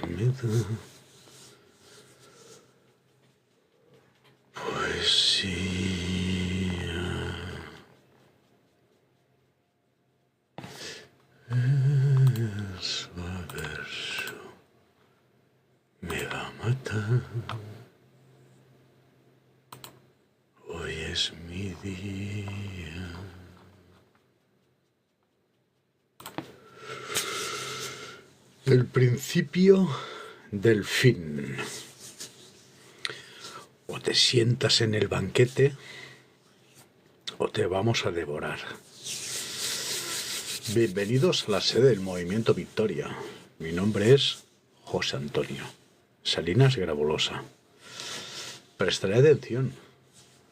me da poesía. Verso a verso me va a matar. Hoy es mi día. El principio del fin. O te sientas en el banquete o te vamos a devorar. Bienvenidos a la sede del Movimiento Victoria. Mi nombre es José Antonio Salinas Grabolosa. Prestaré atención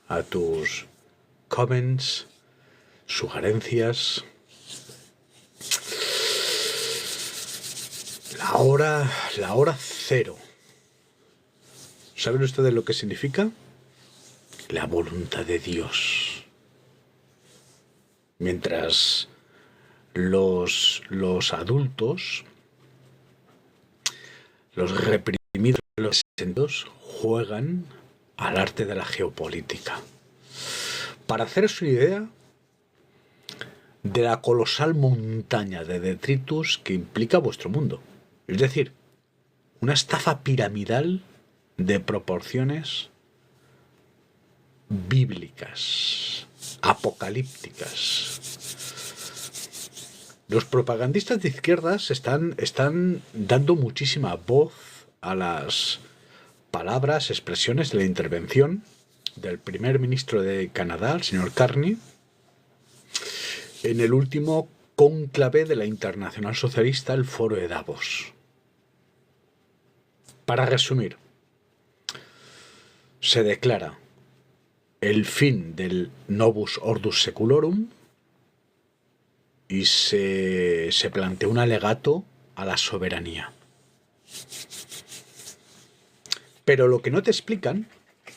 a tus comments, sugerencias. La hora cero. ¿Saben ustedes lo que significa? La voluntad de Dios. Mientras los adultos, los reprimidos, los sentidos, juegan al arte de la geopolítica. Para haceros una idea de la colosal montaña de detritus que implica vuestro mundo. Es decir, una estafa piramidal de proporciones bíblicas, apocalípticas. Los propagandistas de izquierdas están dando muchísima voz a las palabras, expresiones de la intervención del primer ministro de Canadá, el señor Carney, en el último cónclave de la Internacional Socialista, el Foro de Davos. Para resumir, se declara el fin del Novus Ordus Seculorum y se plantea un alegato a la soberanía. Pero lo que no te explican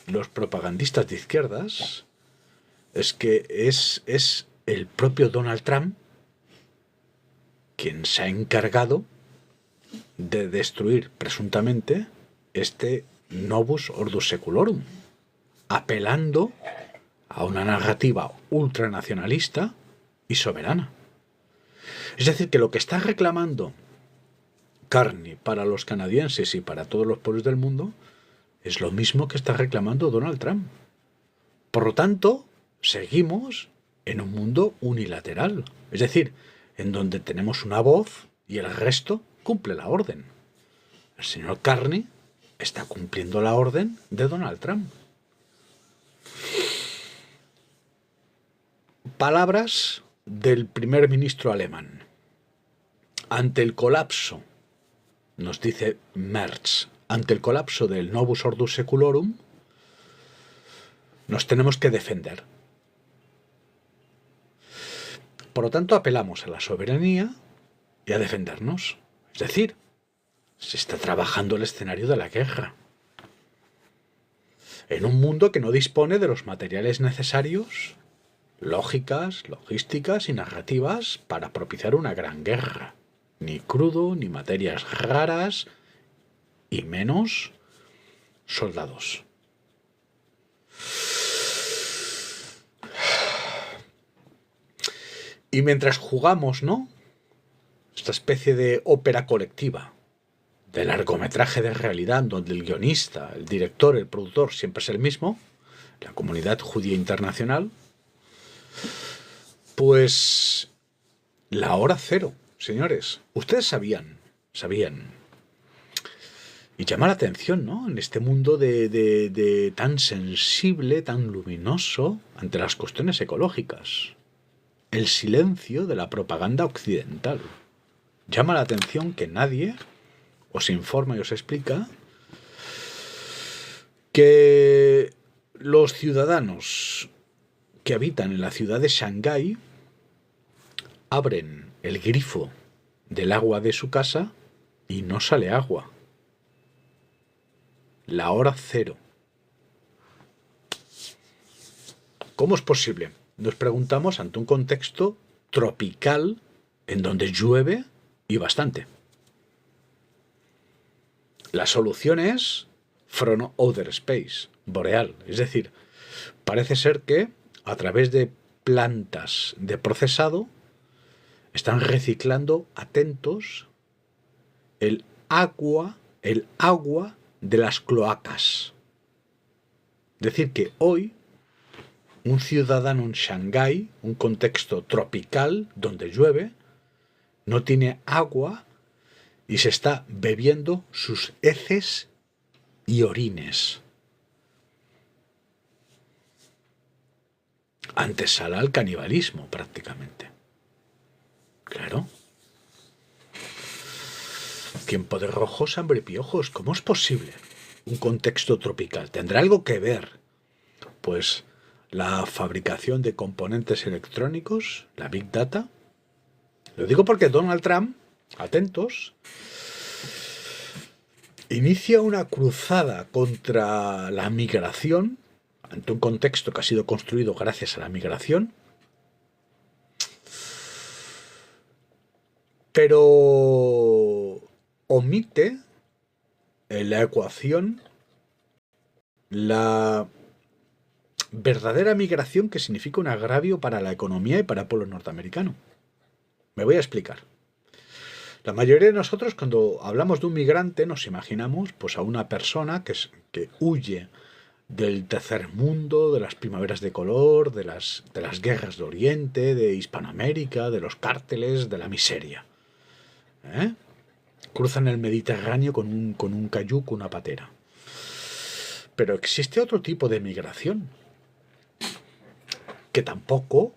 los propagandistas de izquierdas es que es el propio Donald Trump quien se ha encargado de destruir presuntamente este Novus Ordus Seculorum, apelando a una narrativa ultranacionalista y soberana. Es decir, que lo que está reclamando Carney para los canadienses y para todos los pueblos del mundo es lo mismo que está reclamando Donald Trump. Por lo tanto, seguimos en un mundo unilateral, es decir, en donde tenemos una voz y el resto cumple la orden. El señor Carney está cumpliendo la orden de Donald Trump. Palabras del primer ministro alemán. Ante el colapso, nos dice Merz, ante el colapso del Novus Ordus Seculorum, nos tenemos que defender. Por lo tanto, apelamos a la soberanía y a defendernos. Es decir, se está trabajando el escenario de la guerra. En un mundo que no dispone de los materiales necesarios, lógicas, logísticas y narrativas para propiciar una gran guerra. Ni crudo, ni materias raras, y menos soldados. Y mientras jugamos, ¿no?, esta especie de ópera colectiva, de largometraje de realidad, donde el guionista, el director, el productor siempre es el mismo, la comunidad judía internacional, pues la hora cero, señores. Ustedes sabían, y llama la atención, ¿no?, en este mundo de tan sensible, tan luminoso ante las cuestiones ecológicas. El silencio de la propaganda occidental. Llama la atención que nadie os informa y os explica que los ciudadanos que habitan en la ciudad de Shanghái abren el grifo del agua de su casa y no sale agua. La hora cero. ¿Cómo es posible? Nos preguntamos ante un contexto tropical en donde llueve y bastante. La solución es from outer space, boreal. Es decir, parece ser que a través de plantas de procesado están reciclando, atentos, el agua de las cloacas. Es decir, que hoy un ciudadano en Shanghái, un contexto tropical donde llueve, no tiene agua y se está bebiendo sus heces y orines. Antesala al canibalismo, prácticamente. Claro. Tiempo de rojos, hambre y piojos. ¿Cómo es posible? Un contexto tropical. ¿Tendrá algo que ver? Pues la fabricación de componentes electrónicos, la Big Data. Lo digo porque Donald Trump, atentos, inicia una cruzada contra la migración, ante un contexto que ha sido construido gracias a la migración, pero omite en la ecuación la verdadera migración, que significa un agravio para la economía y para el pueblo norteamericano. Me voy a explicar. La mayoría de nosotros, cuando hablamos de un migrante, nos imaginamos pues a una persona que huye del tercer mundo, de las primaveras de color, de las guerras de Oriente, de Hispanoamérica, de los cárteles, de la miseria. Cruzan el Mediterráneo con un cayuco, una patera. Pero existe otro tipo de migración que tampoco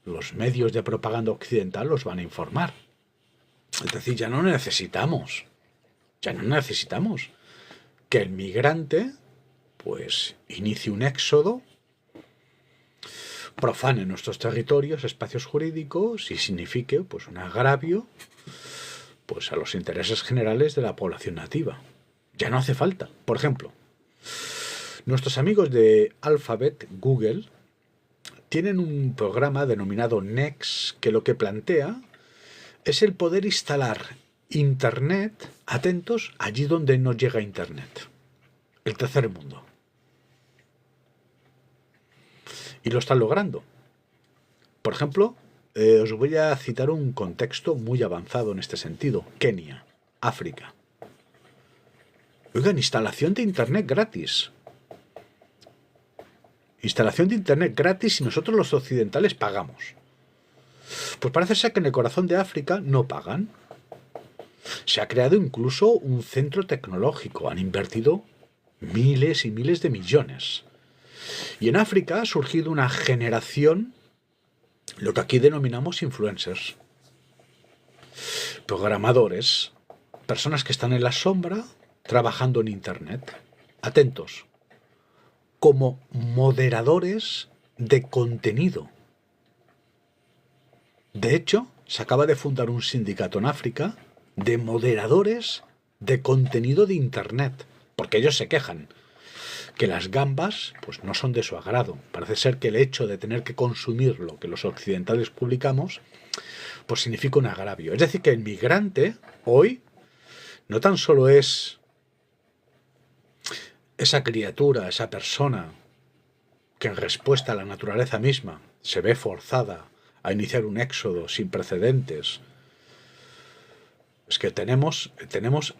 los medios de propaganda occidental los van a informar. Es decir, ya no necesitamos que el migrante pues inicie un éxodo, profane nuestros territorios, espacios jurídicos y signifique pues un agravio pues a los intereses generales de la población nativa. Ya no hace falta. Por ejemplo, nuestros amigos de Alphabet, Google, tienen un programa denominado Next que lo que plantea es el poder instalar Internet, atentos, allí donde no llega Internet. El tercer mundo. Y lo están logrando. Por ejemplo, os voy a citar un contexto muy avanzado en este sentido. Kenia, África. Oigan, instalación de Internet gratis. Instalación de Internet gratis y nosotros los occidentales pagamos. Pues parece ser que en el corazón de África no pagan. Se ha creado incluso un centro tecnológico. Han invertido miles y miles de millones. Y en África ha surgido una generación, lo que aquí denominamos influencers. Programadores. Personas que están en la sombra trabajando en Internet. Atentos. Como moderadores de contenido. De hecho, se acaba de fundar un sindicato en África de moderadores de contenido de Internet, porque ellos se quejan que las gambas pues no son de su agrado. Parece ser que el hecho de tener que consumir lo que los occidentales publicamos pues significa un agravio. Es decir, que el migrante hoy no tan solo es esa criatura, esa persona que en respuesta a la naturaleza misma se ve forzada a iniciar un éxodo sin precedentes. Es que tenemos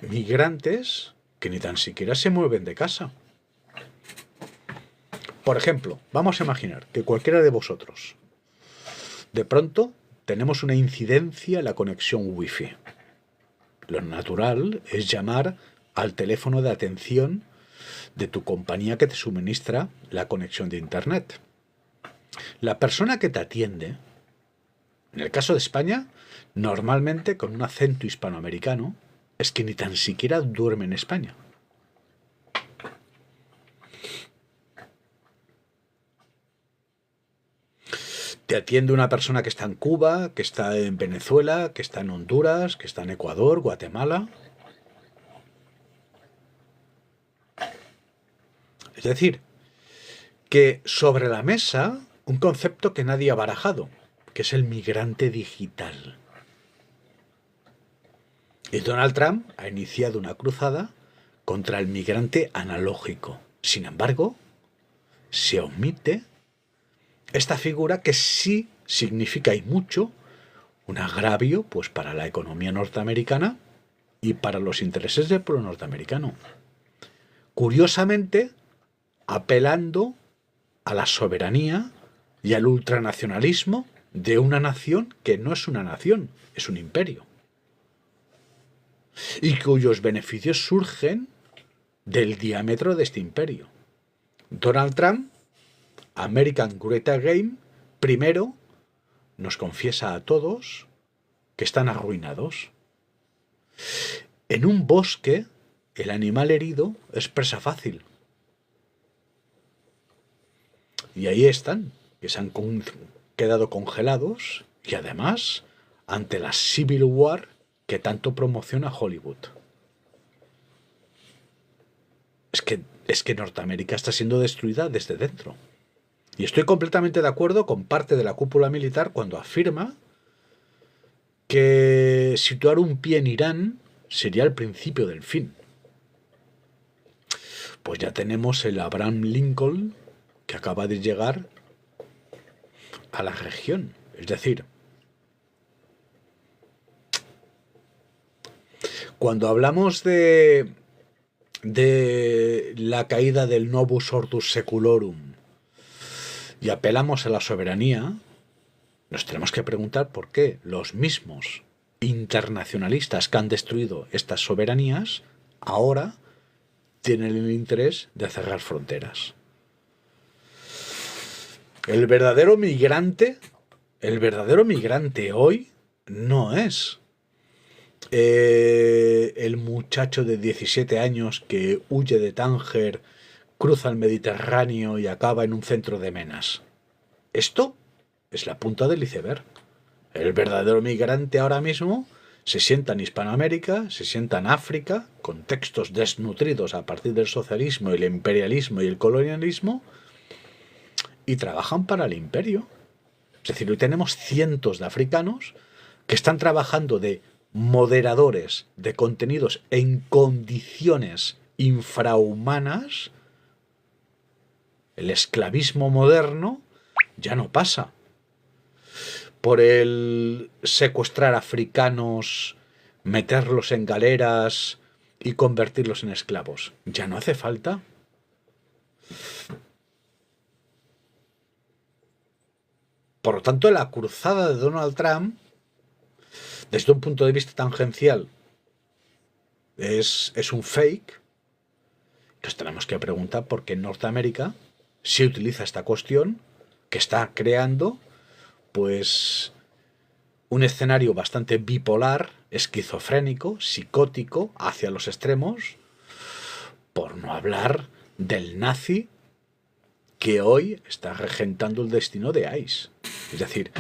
migrantes que ni tan siquiera se mueven de casa. Por ejemplo, vamos a imaginar que cualquiera de vosotros, de pronto, tenemos una incidencia en la conexión Wi-Fi. Lo natural es llamar al teléfono de atención de tu compañía que te suministra la conexión de Internet. La persona que te atiende, en el caso de España, normalmente con un acento hispanoamericano, es que ni tan siquiera duerme en España. Te atiende una persona que está en Cuba, que está en Venezuela, que está en Honduras, que está en Ecuador, Guatemala. Es decir, que sobre la mesa un concepto que nadie ha barajado, que es el migrante digital. Y Donald Trump ha iniciado una cruzada contra el migrante analógico. Sin embargo, se omite esta figura que sí significa y mucho un agravio pues para la economía norteamericana y para los intereses del pueblo norteamericano. Curiosamente, apelando a la soberanía y al ultranacionalismo de una nación que no es una nación, es un imperio, y cuyos beneficios surgen del diámetro de este imperio. Donald Trump, American Great Again, primero nos confiesa a todos que están arruinados. En un bosque, el animal herido es presa fácil. Y ahí están, que se han quedado congelados y además ante la Civil War que tanto promociona Hollywood. Es que Norteamérica está siendo destruida desde dentro. Y estoy completamente de acuerdo con parte de la cúpula militar cuando afirma que situar un pie en Irán sería el principio del fin. Pues ya tenemos el Abraham Lincoln que acaba de llegar a la región. Es decir, cuando hablamos de la caída del Novus Ordo Seculorum y apelamos a la soberanía, nos tenemos que preguntar por qué los mismos internacionalistas que han destruido estas soberanías ahora tienen el interés de cerrar fronteras. El verdadero migrante hoy no es el muchacho de 17 años que huye de Tánger, cruza el Mediterráneo y acaba en un centro de menas. Esto es la punta del iceberg. El verdadero migrante ahora mismo se sienta en Hispanoamérica, se sienta en África, con textos desnutridos a partir del socialismo, el imperialismo y el colonialismo, y trabajan para el imperio. Es decir, hoy tenemos cientos de africanos que están trabajando de moderadores de contenidos en condiciones infrahumanas. El esclavismo moderno ya no pasa por el secuestrar africanos, meterlos en galeras y convertirlos en esclavos. Ya no hace falta. Por lo tanto, la cruzada de Donald Trump, desde un punto de vista tangencial, es un fake. Nos tenemos que preguntar por qué en Norteamérica se utiliza esta cuestión que está creando pues un escenario bastante bipolar, esquizofrénico, psicótico, hacia los extremos, por no hablar del nazi que hoy está regentando el destino de ICE. Es decir,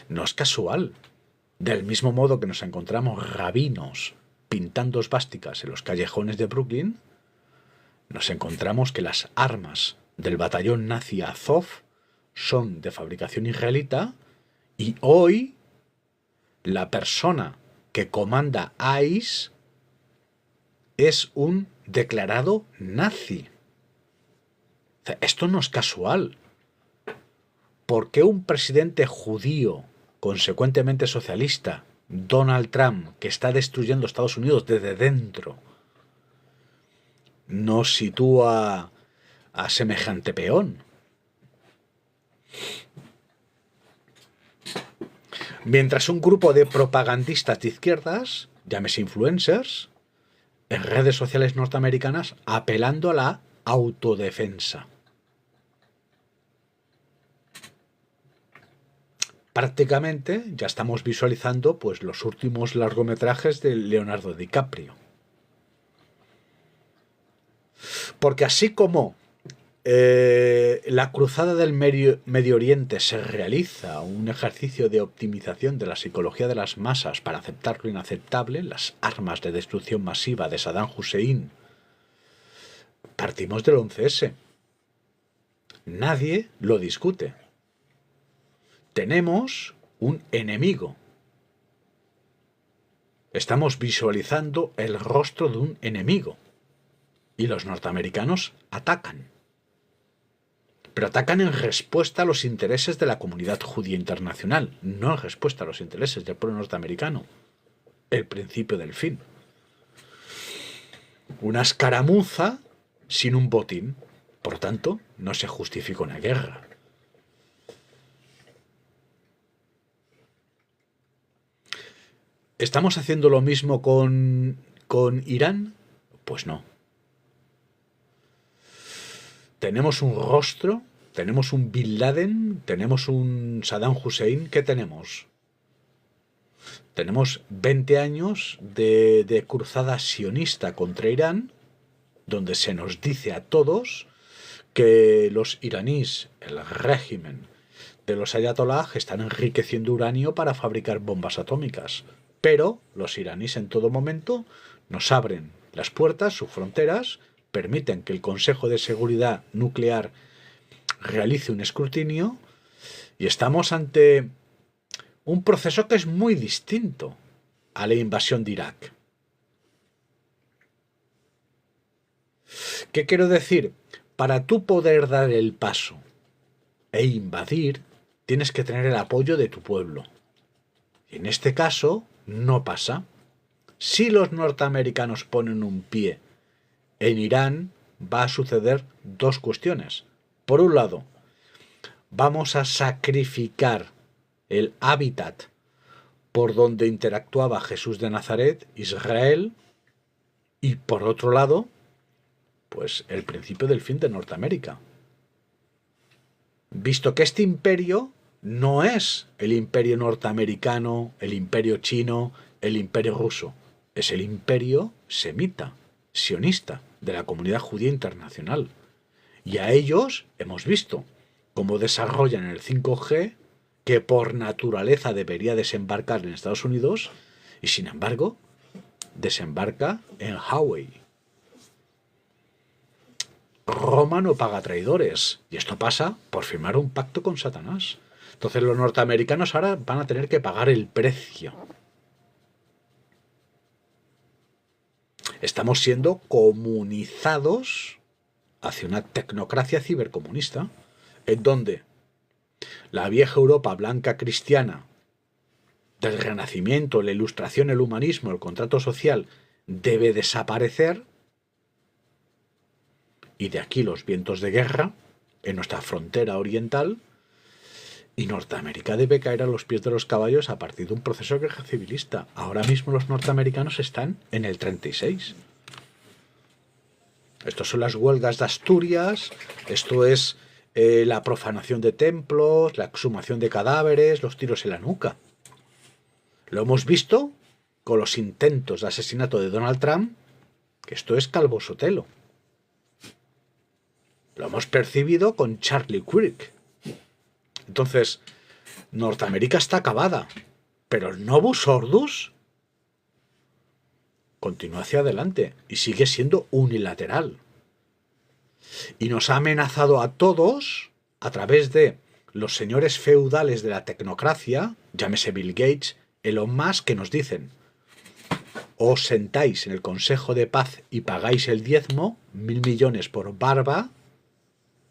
no es casual. Del mismo modo que nos encontramos rabinos pintando esvásticas en los callejones de Brooklyn, nos encontramos que las armas del batallón nazi Azov son de fabricación israelita y hoy la persona que comanda ICE es un declarado nazi. O sea, esto no es casual. ¿Por qué un presidente judío, consecuentemente socialista, Donald Trump, que está destruyendo Estados Unidos desde dentro, no sitúa a semejante peón? Mientras un grupo de propagandistas de izquierdas, llámese influencers, en redes sociales norteamericanas apelando a la autodefensa. Prácticamente ya estamos visualizando pues los últimos largometrajes de Leonardo DiCaprio. Porque así como la cruzada del Medio Oriente se realiza un ejercicio de optimización de la psicología de las masas para aceptar lo inaceptable, las armas de destrucción masiva de Saddam Hussein, partimos del 11S. Nadie lo discute. Tenemos un enemigo. Estamos visualizando el rostro de un enemigo. Y los norteamericanos atacan. Pero atacan en respuesta a los intereses de la comunidad judía internacional, no en respuesta a los intereses del pueblo norteamericano. El principio del fin. Una escaramuza sin un botín. Por tanto, no se justifica una guerra. ¿Estamos haciendo lo mismo con Irán? Pues no. Tenemos un rostro, tenemos un Bin Laden, tenemos un Saddam Hussein. ¿Qué tenemos? Tenemos 20 años de cruzada sionista contra Irán, donde se nos dice a todos que los iraníes, el régimen de los ayatollah, están enriqueciendo uranio para fabricar bombas atómicas. Pero los iraníes en todo momento nos abren las puertas, sus fronteras, permiten que el Consejo de Seguridad Nuclear realice un escrutinio y estamos ante un proceso que es muy distinto a la invasión de Irak. ¿Qué quiero decir? Para tú poder dar el paso e invadir, tienes que tener el apoyo de tu pueblo. Y en este caso, no pasa. Si los norteamericanos ponen un pie en Irán, va a suceder dos cuestiones. Por un lado, vamos a sacrificar el hábitat por donde interactuaba Jesús de Nazaret, Israel, y por otro lado, pues el principio del fin de Norteamérica. Visto que este imperio no es el imperio norteamericano, el imperio chino, el imperio ruso, es el imperio semita, sionista, de la comunidad judía internacional. Y a ellos hemos visto cómo desarrollan el 5G, que por naturaleza debería desembarcar en Estados Unidos, y sin embargo, desembarca en Huawei. Roma no paga traidores, y esto pasa por firmar un pacto con Satanás. Entonces los norteamericanos ahora van a tener que pagar el precio. Estamos siendo comunizados hacia una tecnocracia cibercomunista, en donde la vieja Europa blanca cristiana del Renacimiento, la Ilustración, el humanismo, el contrato social, debe desaparecer, y de aquí los vientos de guerra en nuestra frontera oriental, y Norteamérica debe caer a los pies de los caballos a partir de un proceso de guerra civilista. Ahora mismo los norteamericanos están en el 36. Estos son las huelgas de Asturias, esto es la profanación de templos, la exhumación de cadáveres, los tiros en la nuca. Lo hemos visto con los intentos de asesinato de Donald Trump, que esto es Calvo Sotelo. Lo hemos percibido con Charlie Kirk. Entonces, Norteamérica está acabada, pero el Novus Ordus continúa hacia adelante y sigue siendo unilateral. Y nos ha amenazado a todos a través de los señores feudales de la tecnocracia, llámese Bill Gates, Elon Musk, que nos dicen: os sentáis en el Consejo de Paz y pagáis el diezmo, 1.000 millones por barba,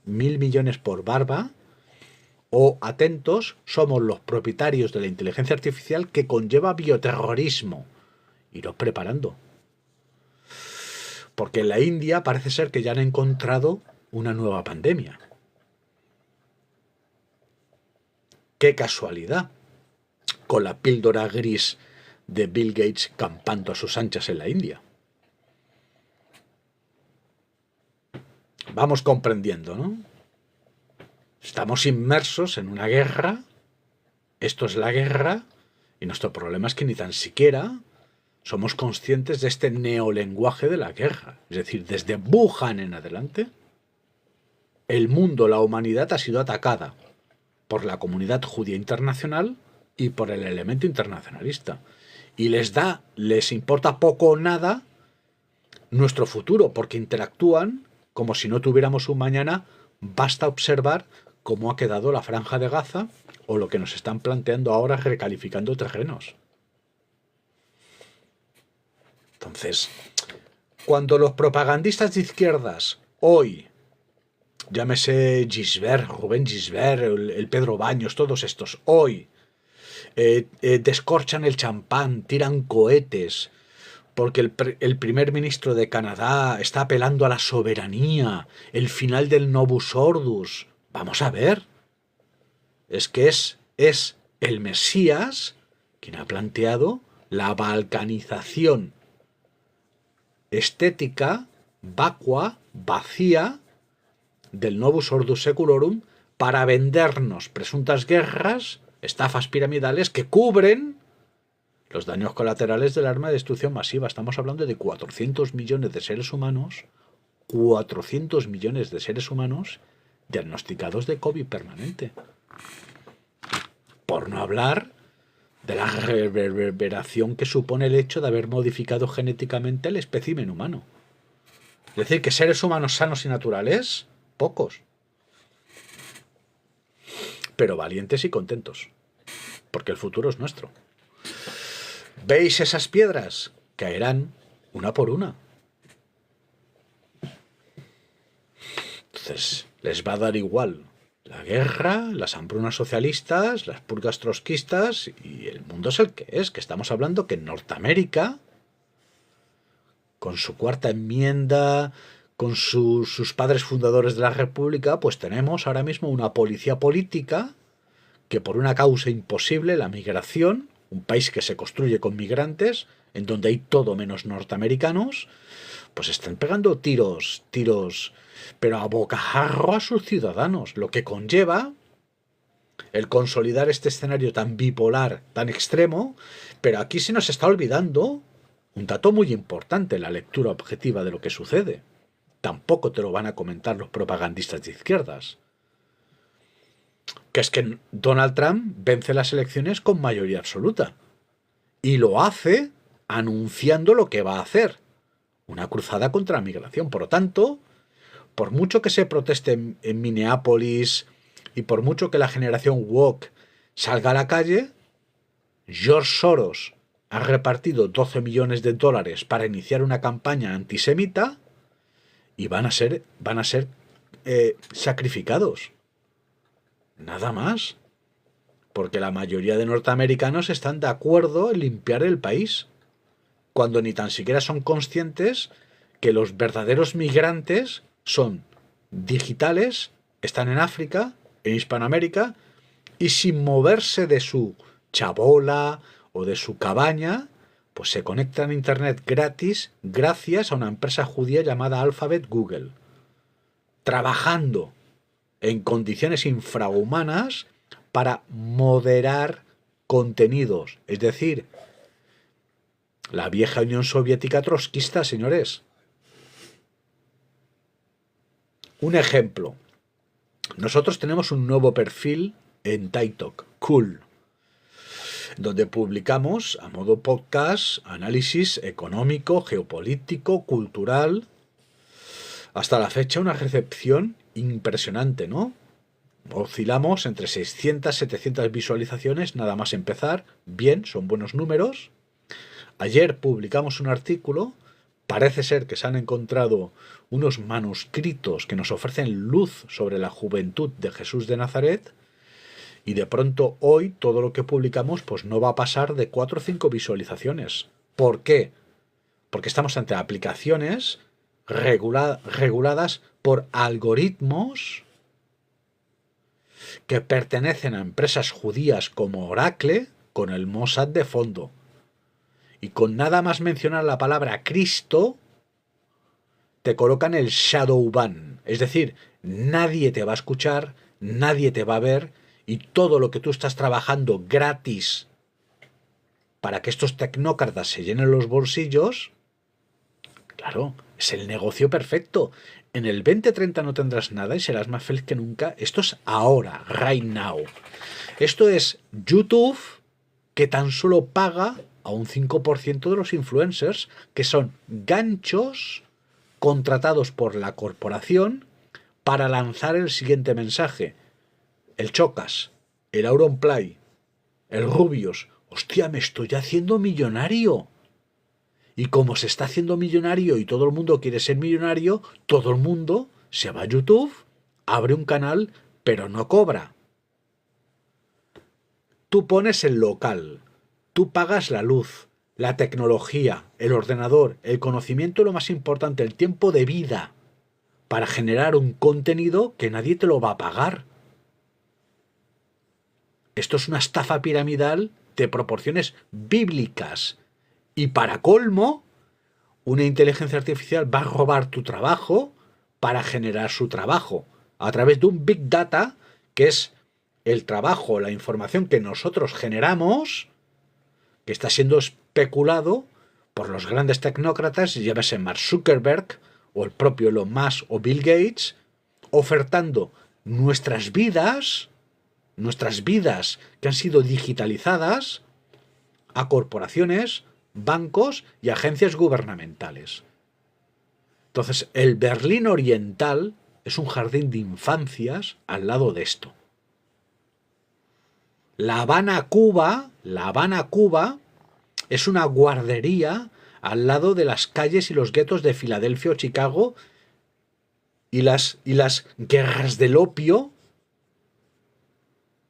1.000 millones por barba, o atentos, somos los propietarios de la inteligencia artificial que conlleva bioterrorismo. Iros preparando. Porque en la India parece ser que ya han encontrado una nueva pandemia. ¡Qué casualidad! Con la píldora gris de Bill Gates campando a sus anchas en la India. Vamos comprendiendo, ¿no? Estamos inmersos en una guerra, esto es la guerra, y nuestro problema es que ni tan siquiera somos conscientes de este neolenguaje de la guerra. Es decir, desde Wuhan en adelante, el mundo, la humanidad ha sido atacada por la comunidad judía internacional y por el elemento internacionalista. Y les importa poco o nada nuestro futuro, porque interactúan como si no tuviéramos un mañana. Basta observar cómo ha quedado la Franja de Gaza o lo que nos están planteando ahora recalificando terrenos. Entonces, Cuando los propagandistas de izquierdas hoy, llámese Gisbert, Rubén Gisbert, el Pedro Baños, todos estos, hoy descorchan el champán, tiran cohetes, porque el primer ministro de Canadá está apelando a la soberanía, el final del Novus Ordus. Vamos a ver. Es que es el Mesías quien ha planteado la balcanización estética, vacua, vacía del Novus Ordus Seculorum para vendernos presuntas guerras, estafas piramidales que cubren los daños colaterales del arma de destrucción masiva. Estamos hablando de 400 millones de seres humanos, 400 millones de seres humanos diagnosticados de COVID permanente. Por no hablar de la reverberación que supone el hecho de haber modificado genéticamente el espécimen humano. Es decir, que seres humanos sanos y naturales, pocos. Pero valientes y contentos, porque el futuro es nuestro. ¿Veis esas piedras? Caerán una por una. Entonces, les va a dar igual la guerra, las hambrunas socialistas, las purgas trotskistas, y el mundo es el que es, que estamos hablando que en Norteamérica, con su cuarta enmienda, con sus padres fundadores de la República, pues tenemos ahora mismo una policía política que por una causa imposible, la migración, un país que se construye con migrantes, en donde hay todo menos norteamericanos, pues están pegando tiros, pero a bocajarro a sus ciudadanos, lo que conlleva el consolidar este escenario tan bipolar, tan extremo, pero aquí se nos está olvidando un dato muy importante, la lectura objetiva de lo que sucede. Tampoco te lo van a comentar los propagandistas de izquierdas. Que es que Donald Trump vence las elecciones con mayoría absoluta. Y lo hace anunciando lo que va a hacer. Una cruzada contra la migración. Por lo tanto, por mucho que se proteste en Minneapolis y por mucho que la generación woke salga a la calle, George Soros ha repartido 12 millones de dólares para iniciar una campaña antisemita y van a ser sacrificados. Nada más. Porque la mayoría de norteamericanos están de acuerdo en limpiar el país, cuando ni tan siquiera son conscientes que los verdaderos migrantes son digitales, están en África, en Hispanoamérica, y sin moverse de su chabola o de su cabaña, pues se conectan a internet gratis gracias a una empresa judía llamada Alphabet Google, trabajando en condiciones infrahumanas para moderar contenidos. Es decir, la vieja Unión Soviética trotskista, señores. Un ejemplo. Nosotros tenemos un nuevo perfil en TikTok, Cool, donde publicamos a modo podcast análisis económico, geopolítico, cultural. Hasta la fecha una recepción impresionante, ¿no? Oscilamos entre 600 y 700 visualizaciones nada más empezar. Bien, son buenos números. Ayer publicamos un artículo. Parece ser que se han encontrado unos manuscritos que nos ofrecen luz sobre la juventud de Jesús de Nazaret. Y de pronto hoy todo lo que publicamos pues no va a pasar de 4 o 5 visualizaciones. ¿Por qué? Porque estamos ante aplicaciones reguladas por algoritmos que pertenecen a empresas judías como Oracle, con el Mossad de fondo. Y con nada más mencionar la palabra Cristo, te colocan el shadow ban. Es decir, nadie te va a escuchar, nadie te va a ver, y todo lo que tú estás trabajando gratis para que estos tecnócratas se llenen los bolsillos, claro, es el negocio perfecto. En el 2030 no tendrás nada y serás más feliz que nunca. Esto es ahora, right now. Esto es YouTube, que tan solo paga a un 5% de los influencers, que son ganchos contratados por la corporación para lanzar el siguiente mensaje. El Chocas, el Auronplay, el Rubius. Hostia, me estoy haciendo millonario. Y como se está haciendo millonario y todo el mundo quiere ser millonario, todo el mundo se va a YouTube, abre un canal, pero no cobra. Tú pones el local, tú pagas la luz, la tecnología, el ordenador, el conocimiento, lo más importante, el tiempo de vida, para generar un contenido que nadie te lo va a pagar. Esto es una estafa piramidal de proporciones bíblicas. Y para colmo, una inteligencia artificial va a robar tu trabajo para generar su trabajo, a través de un Big Data, que es el trabajo, la información que nosotros generamos, que está siendo especulado por los grandes tecnócratas, llámese Mark Zuckerberg, o el propio Elon Musk o Bill Gates, ofertando nuestras vidas que han sido digitalizadas a corporaciones, bancos y agencias gubernamentales. Entonces, el Berlín Oriental es un jardín de infancias al lado de esto. La Habana, Cuba, es una guardería al lado de las calles y los guetos de Filadelfia o Chicago y las guerras del opio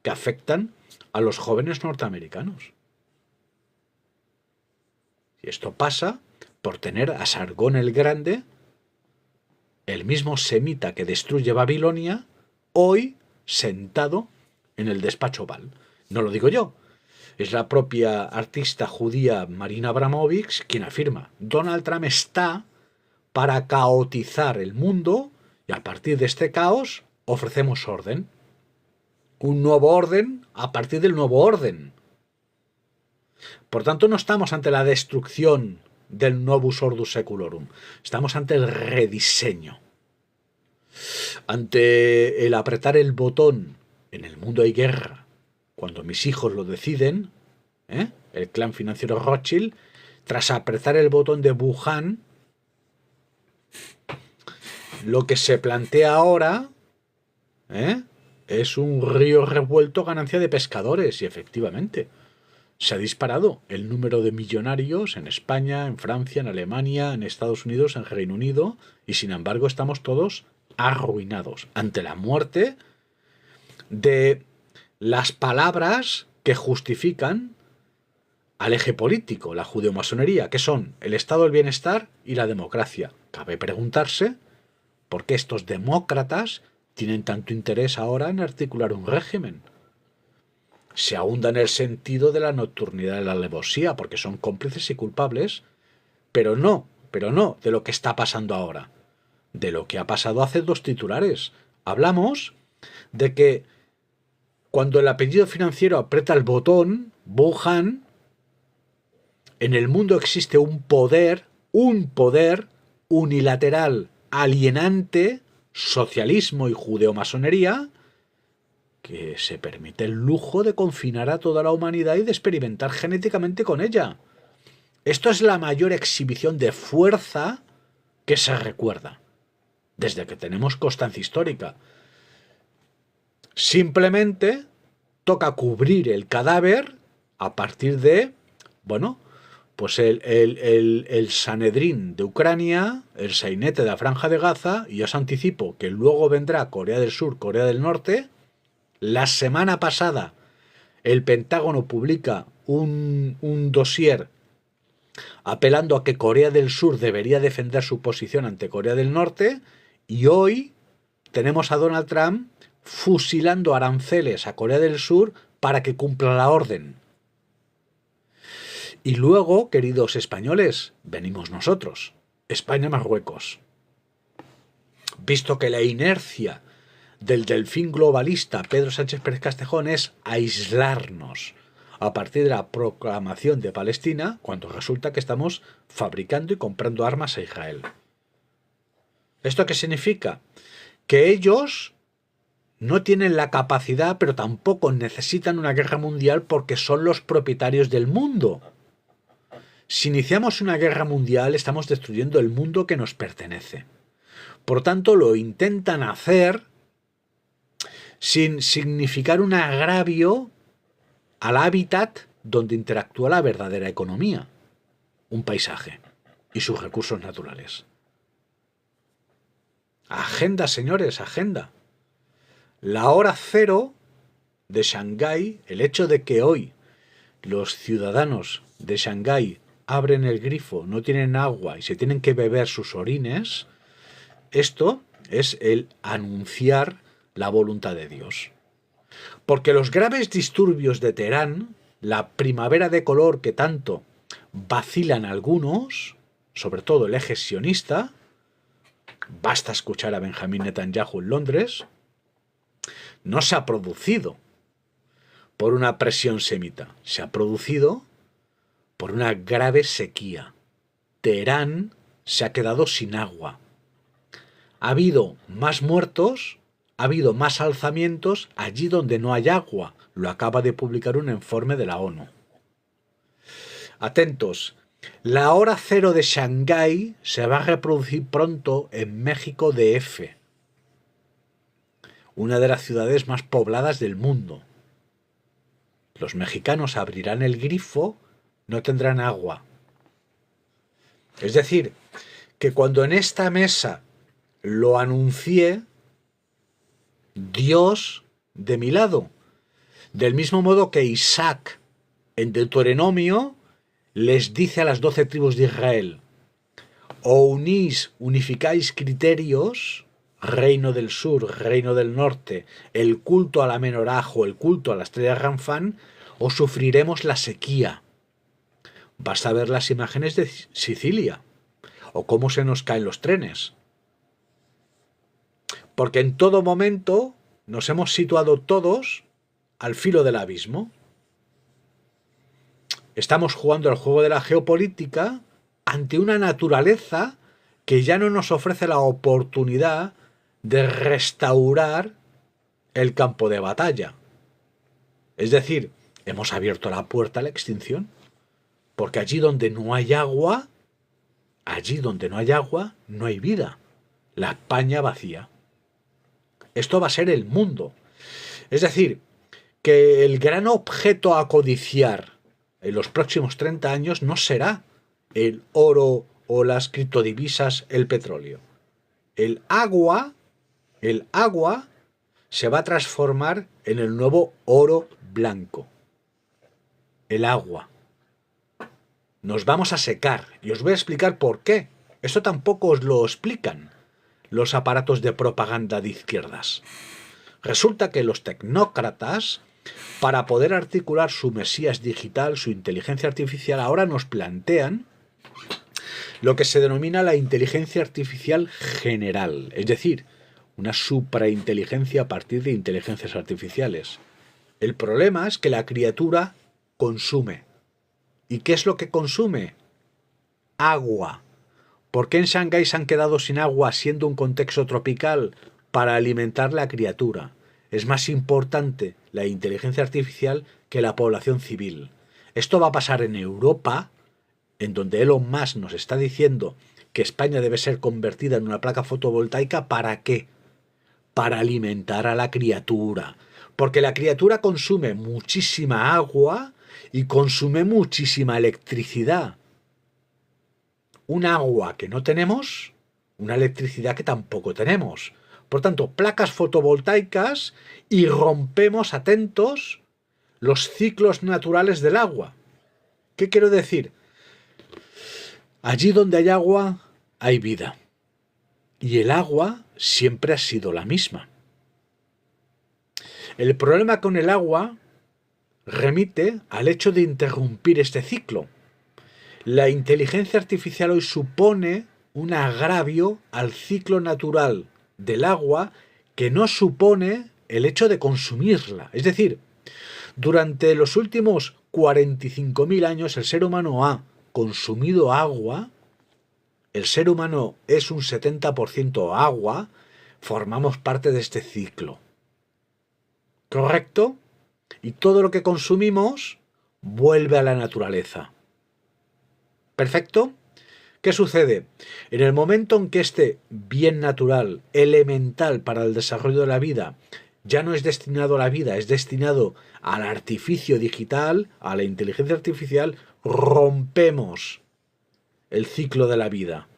que afectan a los jóvenes norteamericanos. Y esto pasa por tener a Sargón el Grande, el mismo semita que destruye Babilonia, hoy sentado en el despacho Oval. No lo digo yo, es la propia artista judía Marina Abramovich quien afirma: Donald Trump está para caotizar el mundo y a partir de este caos ofrecemos orden. Un nuevo orden a partir del nuevo orden. Por tanto, no estamos ante la destrucción del novus ordus seculorum. Estamos ante el rediseño. Ante el apretar el botón. En el mundo hay guerra. Cuando mis hijos lo deciden, el clan financiero Rothschild, tras apretar el botón de Wuhan, lo que se plantea ahora es un río revuelto ganancia de pescadores. Y efectivamente, se ha disparado el número de millonarios en España, en Francia, en Alemania, en Estados Unidos, en Reino Unido, y sin embargo estamos todos arruinados ante la muerte de las palabras que justifican al eje político, la judeomasonería, que son el estado del bienestar y la democracia. Cabe preguntarse por qué estos demócratas tienen tanto interés ahora en articular un régimen. Se ahonda en el sentido de la nocturnidad y la alevosía, porque son cómplices y culpables, pero no de lo que está pasando ahora, de lo que ha pasado hace 2 titulares. Hablamos de que cuando el apellido financiero aprieta el botón, Wuhan, en el mundo existe un poder unilateral, alienante, socialismo y judeomasonería, que se permite el lujo de confinar a toda la humanidad y de experimentar genéticamente con ella. Esto es la mayor exhibición de fuerza que se recuerda, desde que tenemos constancia histórica. Simplemente toca cubrir el cadáver a partir de, pues el Sanedrín de Ucrania, el sainete de la Franja de Gaza, y os anticipo que luego vendrá Corea del Sur, Corea del Norte. La semana pasada el Pentágono publica un dossier apelando a que Corea del Sur debería defender su posición ante Corea del Norte, y hoy tenemos a Donald Trump fusilando aranceles a Corea del Sur para que cumpla la orden. Y luego, queridos españoles, venimos nosotros, España-Marruecos. Visto que la inercia del delfín globalista Pedro Sánchez Pérez Castejón es aislarnos a partir de la proclamación de Palestina, cuando resulta que estamos fabricando y comprando armas a Israel. ¿Esto qué significa? Que ellos no tienen la capacidad, pero tampoco necesitan una guerra mundial porque son los propietarios del mundo. Si iniciamos una guerra mundial, estamos destruyendo el mundo que nos pertenece. Por tanto, lo intentan hacer sin significar un agravio al hábitat donde interactúa la verdadera economía, un paisaje. y sus recursos naturales. Agenda, señores, agenda. La hora cero de Shanghái, el hecho de que hoy los ciudadanos de Shanghái abren el grifo, no tienen agua y se tienen que beber sus orines, esto es el anunciar la voluntad de Dios. Porque los graves disturbios de Teherán, la primavera de color que tanto vacilan algunos, sobre todo el eje sionista, basta escuchar a Benjamín Netanyahu en Londres, no se ha producido por una presión semita, se ha producido por una grave sequía. Teherán se ha quedado sin agua. Ha habido más muertos, ha habido más alzamientos allí donde no hay agua. Lo acaba de publicar un informe de la ONU. Atentos, la hora cero de Shanghái se va a reproducir pronto en México DF, una de las ciudades más pobladas del mundo. Los mexicanos abrirán el grifo, no tendrán agua. Es decir, que cuando en esta mesa lo anuncié, Dios de mi lado, del mismo modo que Isaac en Deuteronomio les dice a las 12 tribus de Israel: o unificáis criterios, reino del sur, reino del norte, el culto a la menorá o el culto a la estrella Ranfán, o sufriremos la sequía. Basta ver las imágenes de Sicilia, o cómo se nos caen los trenes. Porque en todo momento nos hemos situado todos al filo del abismo. Estamos jugando al juego de la geopolítica ante una naturaleza que ya no nos ofrece la oportunidad de restaurar el campo de batalla. Es decir, hemos abierto la puerta a la extinción, porque allí donde no hay agua, no hay vida. La España vacía. Esto va a ser el mundo. Es decir, que el gran objeto a codiciar en los próximos 30 años no será el oro o las criptodivisas, el petróleo. El agua se va a transformar en el nuevo oro blanco. El agua. Nos vamos a secar y os voy a explicar por qué. Esto tampoco os lo explican los aparatos de propaganda de izquierdas. Resulta que los tecnócratas, para poder articular su mesías digital, su inteligencia artificial, ahora nos plantean lo que se denomina la inteligencia artificial general, es decir, una suprainteligencia a partir de inteligencias artificiales. El problema es que la criatura consume. ¿Y qué es lo que consume? Agua. ¿Por qué en Shanghái se han quedado sin agua siendo un contexto tropical? Para alimentar la criatura. Es más importante la inteligencia artificial que la población civil. Esto va a pasar en Europa, en donde Elon Musk nos está diciendo que España debe ser convertida en una placa fotovoltaica. ¿Para qué? Para alimentar a la criatura. Porque la criatura consume muchísima agua y consume muchísima electricidad. Un agua que no tenemos, una electricidad que tampoco tenemos. Por tanto, placas fotovoltaicas y rompemos, atentos, los ciclos naturales del agua. ¿Qué quiero decir? Allí donde hay agua, hay vida. Y el agua siempre ha sido la misma. El problema con el agua remite al hecho de interrumpir este ciclo. La inteligencia artificial hoy supone un agravio al ciclo natural del agua que no supone el hecho de consumirla. Es decir, durante los últimos 45.000 años el ser humano ha consumido agua, el ser humano es un 70% agua, formamos parte de este ciclo. ¿Correcto? Y todo lo que consumimos vuelve a la naturaleza. ¿Perfecto? ¿Qué sucede? En el momento en que este bien natural, elemental para el desarrollo de la vida, ya no es destinado a la vida, es destinado al artificio digital, a la inteligencia artificial, rompemos el ciclo de la vida.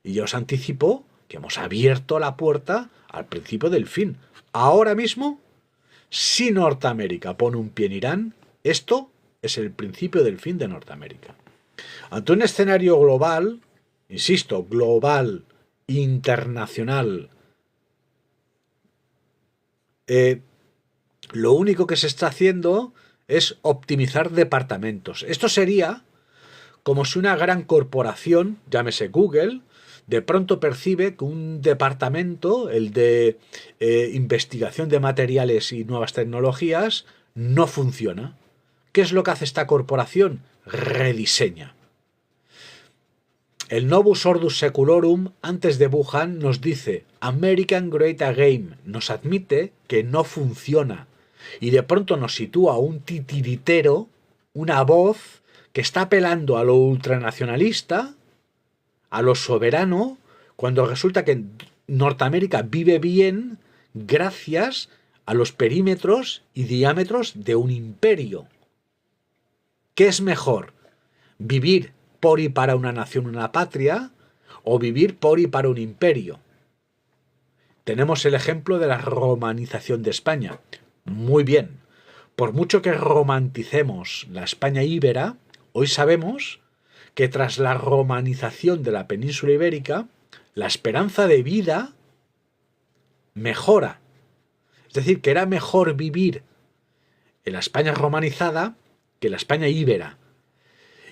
Y ya os anticipo que hemos abierto la puerta al principio del fin. Ahora mismo, si Norteamérica pone un pie en Irán, esto es el principio del fin de Norteamérica. Ante un escenario global, insisto, global, internacional, lo único que se está haciendo es optimizar departamentos. Esto sería como si una gran corporación, llámese Google, de pronto percibe que un departamento, el de investigación de materiales y nuevas tecnologías, no funciona. ¿Qué es lo que hace esta corporación? Rediseña. El Novus Ordus Seculorum, antes de Wuhan, nos dice American Great Again, nos admite que no funciona y de pronto nos sitúa un titiritero, una voz que está apelando a lo ultranacionalista, a lo soberano, cuando resulta que Norteamérica vive bien gracias a los perímetros y diámetros de un imperio. ¿Qué es mejor? ¿Vivir por y para una nación, una patria, o vivir por y para un imperio? Tenemos el ejemplo de la romanización de España. Muy bien. Por mucho que romanticemos la España íbera, hoy sabemos que tras la romanización de la península ibérica, la esperanza de vida mejora. Es decir, que era mejor vivir en la España romanizada que en la España íbera.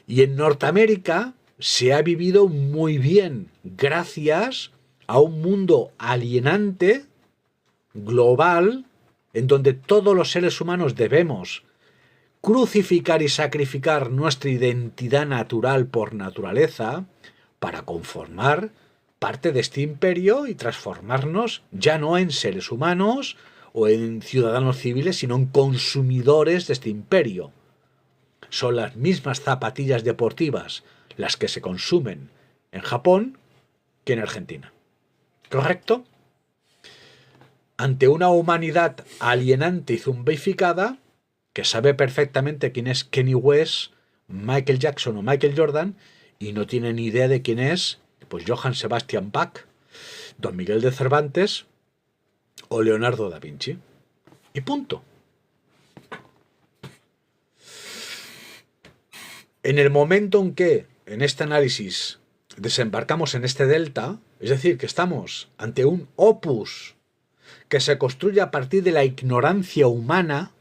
Y en Norteamérica se ha vivido muy bien gracias a un mundo alienante, global, en donde todos los seres humanos debemos crucificar y sacrificar nuestra identidad natural por naturaleza para conformar parte de este imperio y transformarnos ya no en seres humanos o en ciudadanos civiles, sino en consumidores de este imperio. Son las mismas zapatillas deportivas las que se consumen en Japón que en Argentina. ¿Correcto? Ante una humanidad alienante y zombificada, que sabe perfectamente quién es Kanye West, Michael Jackson o Michael Jordan, y no tiene ni idea de quién es, pues Johann Sebastian Bach, Don Miguel de Cervantes o Leonardo da Vinci. Y punto. En el momento en que, en este análisis, desembarcamos en este delta, es decir, que estamos ante un opus que se construye a partir de la ignorancia humana,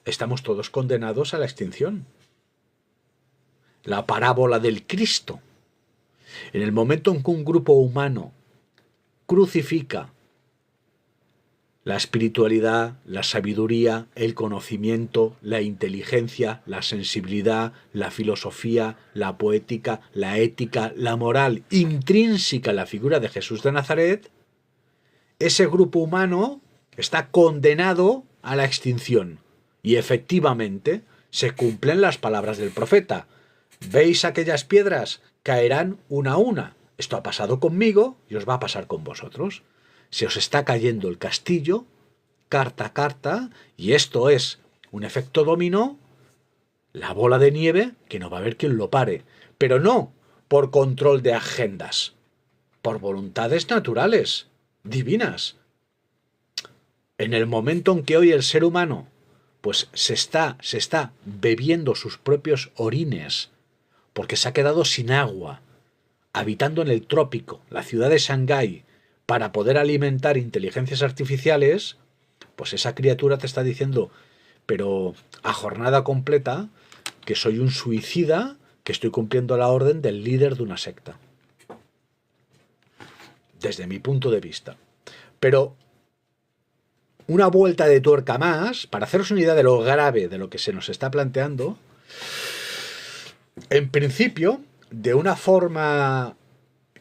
estamos todos condenados a la extinción. La parábola del Cristo. En el momento en que un grupo humano crucifica la espiritualidad, la sabiduría, el conocimiento, la inteligencia, la sensibilidad, la filosofía, la poética, la ética, la moral intrínseca en la figura de Jesús de Nazaret, ese grupo humano está condenado a la extinción. Y efectivamente se cumplen las palabras del profeta. ¿Veis aquellas piedras? Caerán una a una. Esto ha pasado conmigo y os va a pasar con vosotros. Se os está cayendo el castillo, carta a carta, y esto es un efecto dominó, la bola de nieve, que no va a haber quien lo pare. Pero no por control de agendas, por voluntades naturales, divinas. En el momento en que hoy el ser humano pues se está bebiendo sus propios orines, porque se ha quedado sin agua, habitando en el trópico, la ciudad de Shanghái, para poder alimentar inteligencias artificiales, pues esa criatura te está diciendo, pero a jornada completa, que soy un suicida, que estoy cumpliendo la orden del líder de una secta. Desde mi punto de vista. Pero una vuelta de tuerca más, para haceros una idea de lo grave de lo que se nos está planteando, en principio, de una forma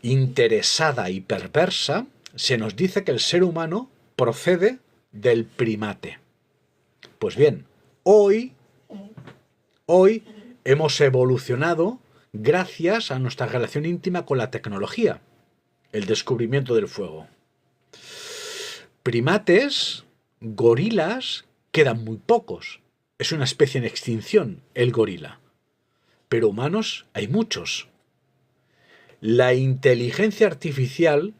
interesada y perversa, se nos dice que el ser humano procede del primate. Pues bien, hoy hemos evolucionado gracias a nuestra relación íntima con la tecnología, el descubrimiento del fuego. Primates, gorilas, quedan muy pocos. Es una especie en extinción, el gorila. Pero humanos hay muchos. la inteligencia artificial,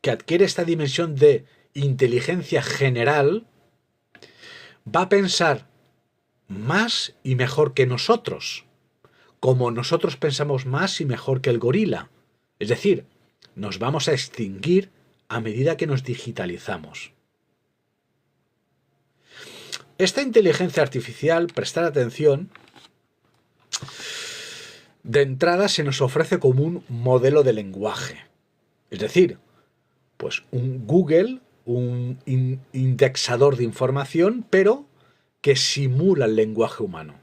que adquiere esta dimensión de inteligencia general, va a pensar más y mejor que nosotros, como nosotros pensamos más y mejor que el gorila. Es decir, nos vamos a extinguir a medida que nos digitalizamos. Esta inteligencia artificial, prestar atención, de entrada se nos ofrece como un modelo de lenguaje. Es decir, pues un Google, un indexador de información, pero que simula el lenguaje humano.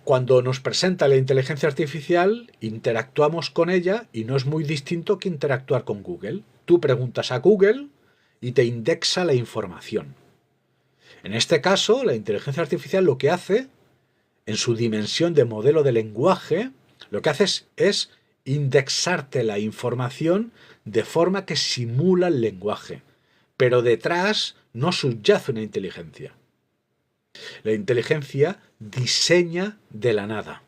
Cuando nos presenta la inteligencia artificial, interactuamos con ella y no es muy distinto que interactuar con Google. Tú preguntas a Google y te indexa la información. En este caso, la inteligencia artificial lo que hace, en su dimensión de modelo de lenguaje, lo que hace es indexarte la información de forma que simula el lenguaje. Pero detrás no subyace una inteligencia. La inteligencia diseña de la nada.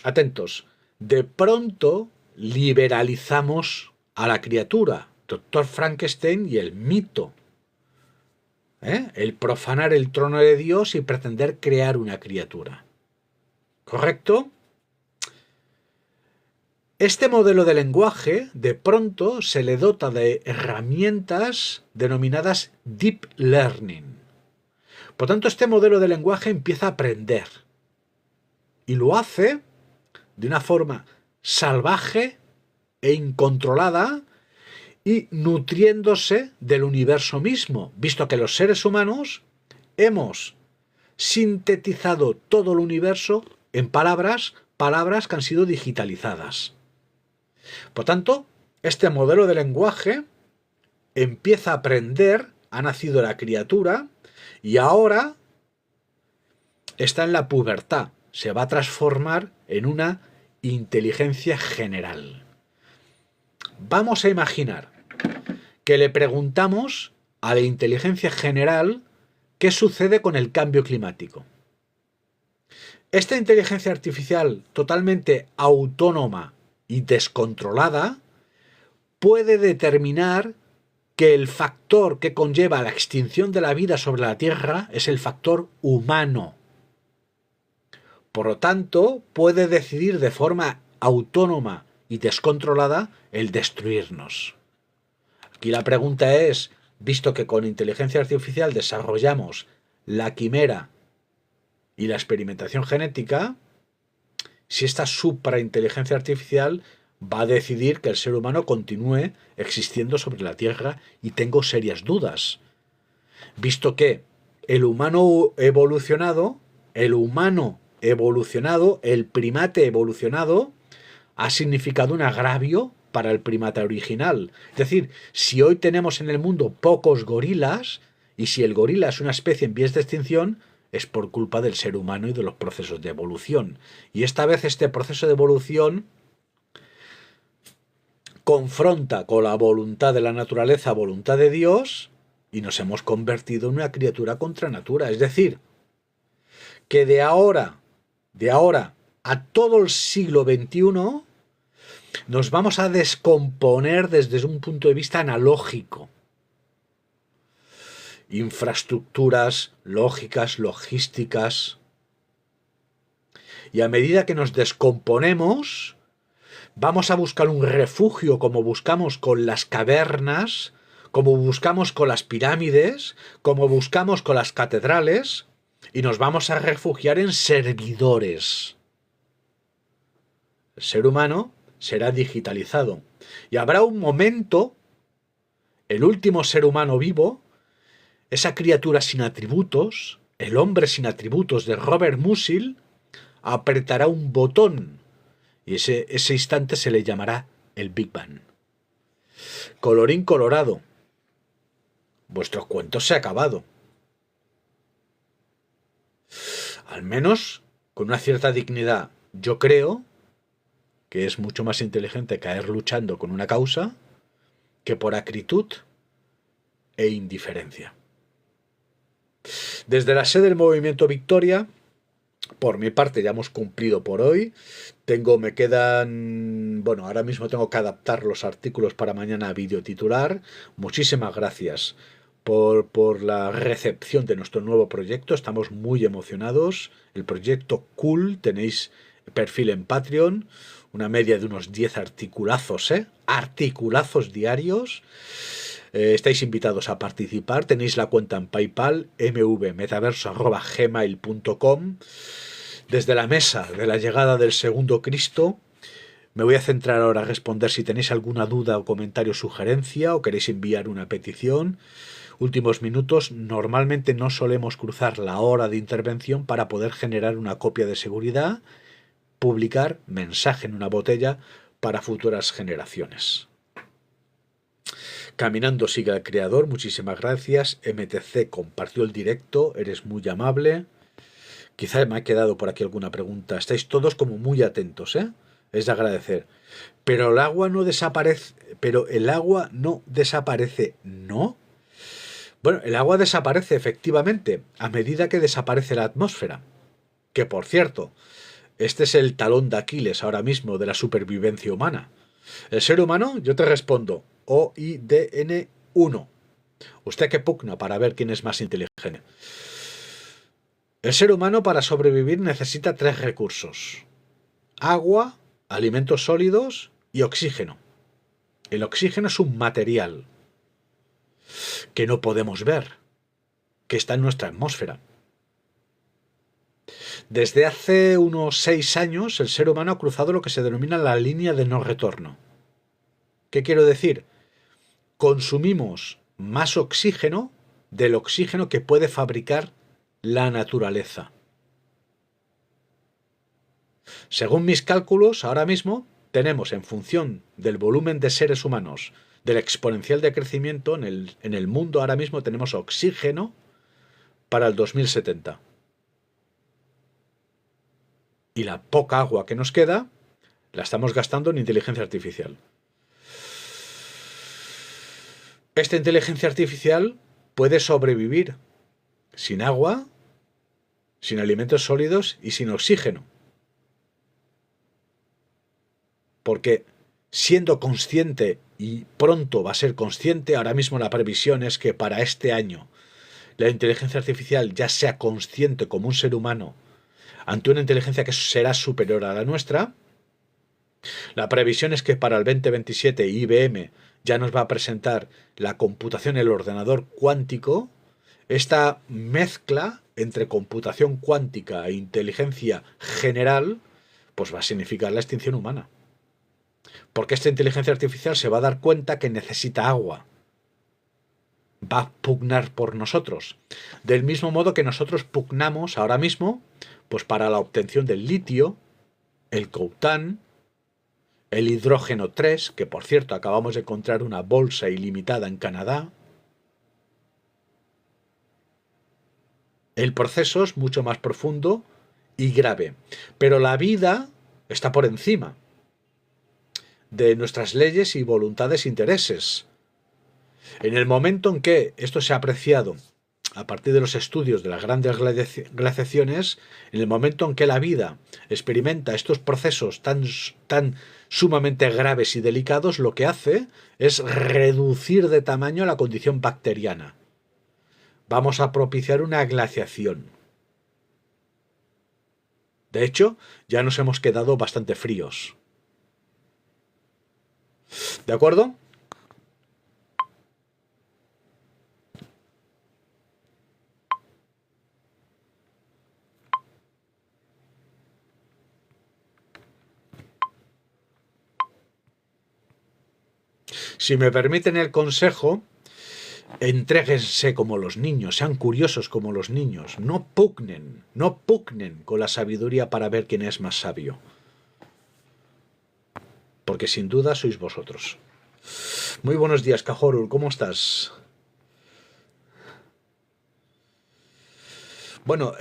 Atentos, de pronto liberalizamos a la criatura, Doctor Frankenstein y el mito. El profanar el trono de Dios y pretender crear una criatura. ¿Correcto? Este modelo de lenguaje, de pronto, se le dota de herramientas denominadas Deep Learning. Por tanto, este modelo de lenguaje empieza a aprender. Y lo hace de una forma salvaje e incontrolada y nutriéndose del universo mismo, visto que los seres humanos hemos sintetizado todo el universo en palabras que han sido digitalizadas. Por tanto, este modelo de lenguaje empieza a aprender, ha nacido la criatura y ahora está en la pubertad, se va a transformar en una inteligencia general. Vamos a imaginar que le preguntamos a la inteligencia general qué sucede con el cambio climático. Esta inteligencia artificial totalmente autónoma y descontrolada puede determinar que el factor que conlleva la extinción de la vida sobre la Tierra es el factor humano. Por lo tanto, puede decidir de forma autónoma y descontrolada el destruirnos. Aquí la pregunta es, visto que con inteligencia artificial desarrollamos la quimera y la experimentación genética, si esta suprainteligencia artificial va a decidir que el ser humano continúe existiendo sobre la Tierra, y tengo serias dudas, visto que el humano evolucionado, el primate evolucionado, ha significado un agravio para el primate original. Es decir, si hoy tenemos en el mundo pocos gorilas, y si el gorila es una especie en vías de extinción, es por culpa del ser humano y de los procesos de evolución. Y esta vez este proceso de evolución confronta con la voluntad de la naturaleza, voluntad de Dios, y nos hemos convertido en una criatura contra natura. Es decir, que de ahora a todo el siglo XXI nos vamos a descomponer desde un punto de vista analógico. Infraestructuras lógicas, logísticas. Y a medida que nos descomponemos, vamos a buscar un refugio como buscamos con las cavernas, como buscamos con las pirámides, como buscamos con las catedrales, y nos vamos a refugiar en servidores. El ser humano será digitalizado. Y habrá un momento, el último ser humano vivo, esa criatura sin atributos, el hombre sin atributos de Robert Musil, apretará un botón y ese instante se le llamará el Big Bang. Colorín colorado, vuestro cuento se ha acabado. Al menos con una cierta dignidad. Yo creo que es mucho más inteligente caer luchando con una causa que por acritud e indiferencia. Desde la sede del Movimiento Victoria Por mi parte ya hemos cumplido por hoy. Me quedan, bueno, ahora mismo tengo que adaptar los artículos para mañana a vídeo titular. Muchísimas gracias por la recepción de nuestro nuevo proyecto. Estamos muy emocionados. El proyecto Cool, tenéis perfil en Patreon, una media de unos 10 articulazos, articulazos diarios. Estáis invitados a participar. Tenéis la cuenta en PayPal, mvmetaverso@gmail.com. Desde la mesa de la llegada del segundo Cristo, me voy a centrar ahora a responder si tenéis alguna duda o comentario o sugerencia o queréis enviar una petición. Últimos minutos, normalmente no solemos cruzar la hora de intervención para poder generar una copia de seguridad, publicar mensaje en una botella para futuras generaciones. Caminando sigue al creador, muchísimas gracias. MTC compartió el directo, eres muy amable. Quizá me ha quedado por aquí alguna pregunta. Estáis todos como muy atentos, ¿eh? Es de agradecer. Pero el agua no desaparece. Pero el agua no desaparece, ¿no? Bueno, el agua desaparece efectivamente a medida que desaparece la atmósfera. Que por cierto, este es el talón de Aquiles ahora mismo de la supervivencia humana. El ser humano, yo te respondo, OIDN 1. ¿Usted qué pugna para ver quién es más inteligente? El ser humano para sobrevivir necesita 3 recursos: agua, alimentos sólidos y oxígeno. El oxígeno es un material que no podemos ver, que está en nuestra atmósfera. Desde hace unos 6 años el ser humano ha cruzado lo que se denomina la línea de no retorno. ¿Qué quiero decir? Consumimos más oxígeno del oxígeno que puede fabricar la naturaleza. Según mis cálculos, ahora mismo tenemos, en función del volumen de seres humanos, del exponencial de crecimiento en el mundo, ahora mismo tenemos oxígeno para el 2070. Y la poca agua que nos queda la estamos gastando en inteligencia artificial. Esta inteligencia artificial puede sobrevivir sin agua, sin alimentos sólidos y sin oxígeno. Porque siendo consciente, y pronto va a ser consciente, ahora mismo la previsión es que para este año la inteligencia artificial ya sea consciente como un ser humano ante una inteligencia que será superior a la nuestra. La previsión es que para el 2027 IBM ya nos va a presentar la computación, el ordenador cuántico. Esta mezcla entre computación cuántica e inteligencia general pues va a significar la extinción humana. Porque esta inteligencia artificial se va a dar cuenta que necesita agua. Va a pugnar por nosotros. Del mismo modo que nosotros pugnamos ahora mismo pues para la obtención del litio, el coltán, el hidrógeno 3, que por cierto acabamos de encontrar una bolsa ilimitada en Canadá. El proceso es mucho más profundo y grave, pero la vida está por encima de nuestras leyes y voluntades e intereses. En el momento en que esto se ha apreciado a partir de los estudios de las grandes glaciaciones, en el momento en que la vida experimenta estos procesos tan sumamente graves y delicados, lo que hace es reducir de tamaño la condición bacteriana. Vamos a propiciar una glaciación. De hecho, ya nos hemos quedado bastante fríos. ¿De acuerdo? Si me permiten el consejo, entréguense como los niños, sean curiosos como los niños, no pugnen con la sabiduría para ver quién es más sabio. Porque sin duda sois vosotros. Muy buenos días, Cajorul, ¿cómo estás? Bueno,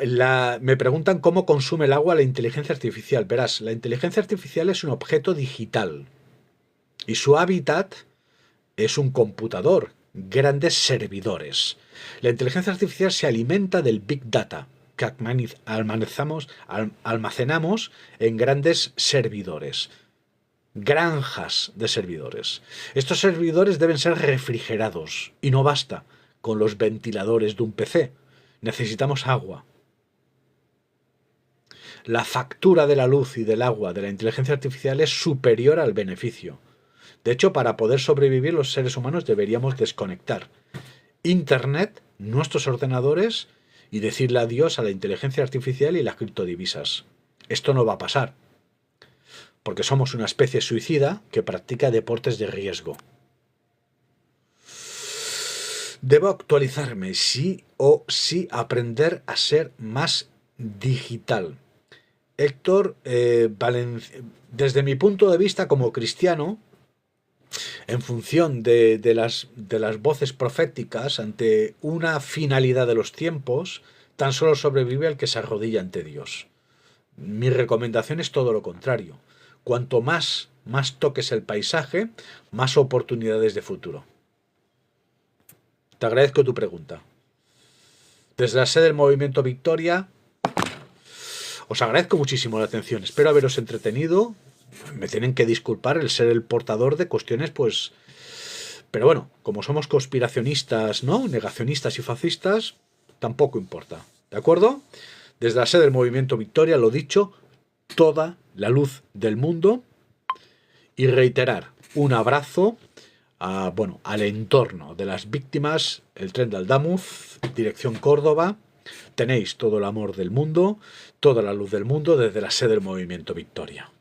me preguntan cómo consume el agua la inteligencia artificial. Verás, la inteligencia artificial es un objeto digital y su hábitat es un computador, grandes servidores. La inteligencia artificial se alimenta del Big Data. que almacenamos en grandes servidores, granjas de servidores. Estos servidores deben ser refrigerados y no basta con los ventiladores de un PC. Necesitamos agua. La factura de la luz y del agua de la inteligencia artificial es superior al beneficio. De hecho, para poder sobrevivir los seres humanos deberíamos desconectar Internet, nuestros ordenadores y decirle adiós a la inteligencia artificial y las criptodivisas. Esto no va a pasar, porque somos una especie suicida que practica deportes de riesgo. Debo actualizarme, sí o sí, aprender a ser más digital. Héctor, desde mi punto de vista como cristiano, en función de las voces proféticas, ante una finalidad de los tiempos, tan solo sobrevive el que se arrodilla ante Dios. Mi recomendación es todo lo contrario. Cuanto más toques el paisaje, más oportunidades de futuro. Te agradezco tu pregunta. Desde la sede del Movimiento Victoria, os agradezco muchísimo la atención. Espero haberos entretenido. Me tienen que disculpar el ser el portador de cuestiones, pues... Pero bueno, como somos conspiracionistas, ¿no? Negacionistas y fascistas, tampoco importa. ¿De acuerdo? Desde la sede del Movimiento Victoria, lo dicho, toda la luz del mundo. Y reiterar un abrazo al entorno de las víctimas, el tren de Aldamuz, dirección Córdoba. Tenéis todo el amor del mundo, toda la luz del mundo desde la sede del Movimiento Victoria.